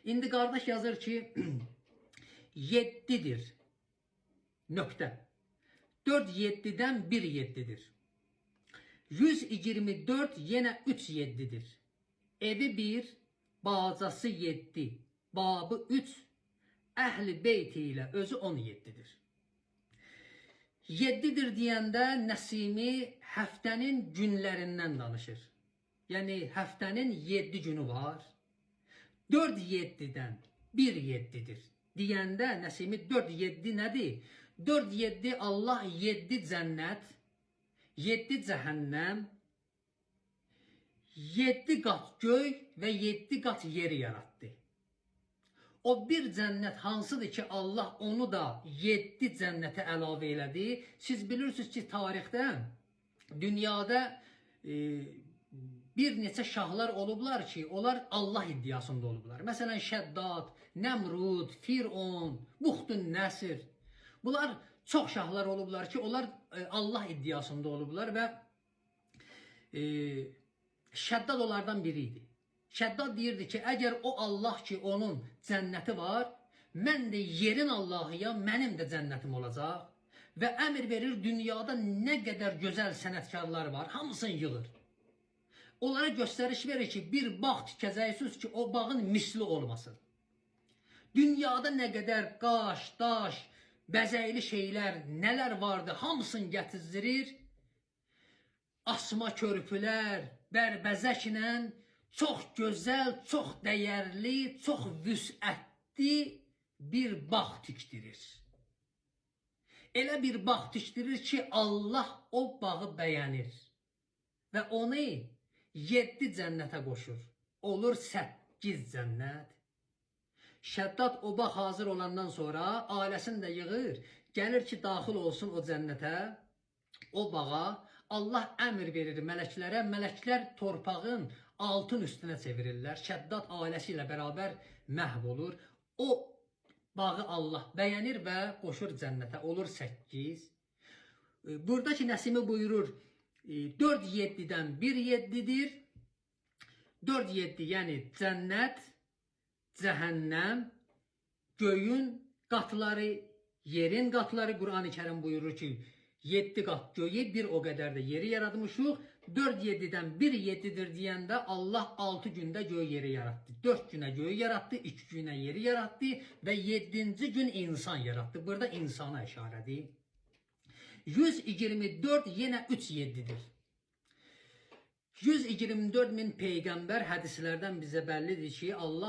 İndi qardaş yazır ki 7'dir. Nöqtə. 4 7'den 1 7'dir. 124 yine 3 7'dir. Evi 1, bağcası 7, babı 3, əhli beyti ilə özü 17'dir. 7'dir deyəndə Nəsimi həftənin günlərindən danışır. Yəni həftənin 7 günü var. 4 7'den 1 7'dir. Deyəndə Nəsimi 4 7 nədir? 4 7 Allah 7 cənnət, 7 cəhənnəm, 7 qat göy və 7 qat yeri yarattı. O bir cənnət hansıdır ki Allah onu da 7 cənnətə əlavə elədi. Siz bilirsiniz ki tarixdə dünyada bir neçə şahlar olublar ki onlar Allah iddiasında olublar. Məsələn Şəddad, Nəmrud, Firon, Buxtun Nəsir. Bunlar çox şahlar olublar ki onlar Allah iddiasında olublar və Şəddad onlardan biriydi. Şəddad deyirdi ki əgər o Allah ki onun cənnəti var, mən də yerin Allahıyam, mənim də cənnətim olacaq. Və əmr verir dünyada nə qədər gözəl sənətkarlar var, hamısını yığır. Onlara göstəriş verir ki bir bağ tikəcəksiniz ki o bağın misli olmasın. Dünyada nə qədər qaş, daş, bəzəkli şeylər, nələr vardı hamısını gətizdirir. Asma körpülər, bərbəzəklə çox gözəl, çox dəyərli, çox vüsətli bir bağ tikdirir. Elə bir bağ tikdirir ki Allah o bağı bəyənir və onu 7 cənnətə qoşur. Olur 8 cənnət. Şəddad o bağ hazır olandan sonra ailəsini də yığır, gəlir ki daxil olsun o cənnətə, o bağa. Allah əmr verir mələklərə, mələklər torpağın altın üstünə çevirirlər. Şəddad ailəsi ilə bərabər məhv olur. O bağı Allah bəyənir və qoşur cənnətə. Olur 8. Buradakı Nəsimi buyurur 4 7'den 1 7'dir. 4 7 yəni cənnət, cəhənnəm, göyün qatları, yerin qatları. Qur'an-ı Kərim buyurur ki 7 qat göyü, bir o qədər də yeri yaratmışıq. 4 7'den 1 7'dir deyəndə Allah 6 gündə göy yeri yarattı. 4 günə göyü yarattı, 2 günə yeri yarattı və 7-ci gün insan yarattı. Burada insana işarədir. 124 yenə 3 7'dir. 124 min peyğəmbər hədislərdən bizə bəllidir ki Allah